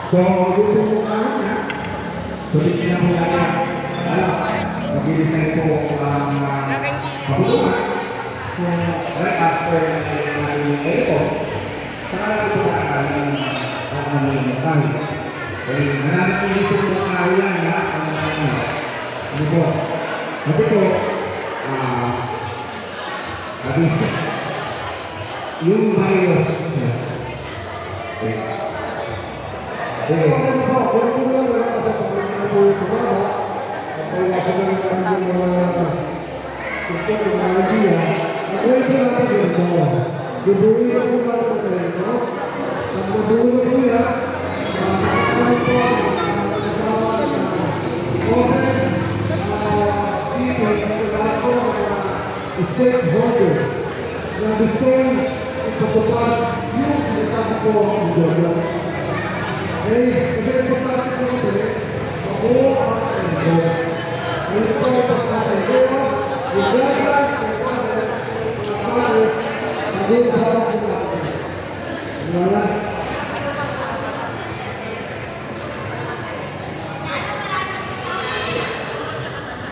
So, yung po niya, so hindi na po yan. Mag-ilis na po ang pabulungan. So, right after natin ito, saka na ito ang aming tayo. Okay, nananatin po sa mga yan na ano po. Sabi ko, yung virus. Stakeholder na gusto ipatupad yung sinasabi ko ang gobyerno. Kasi importante ko kasi ako ang ito. Ito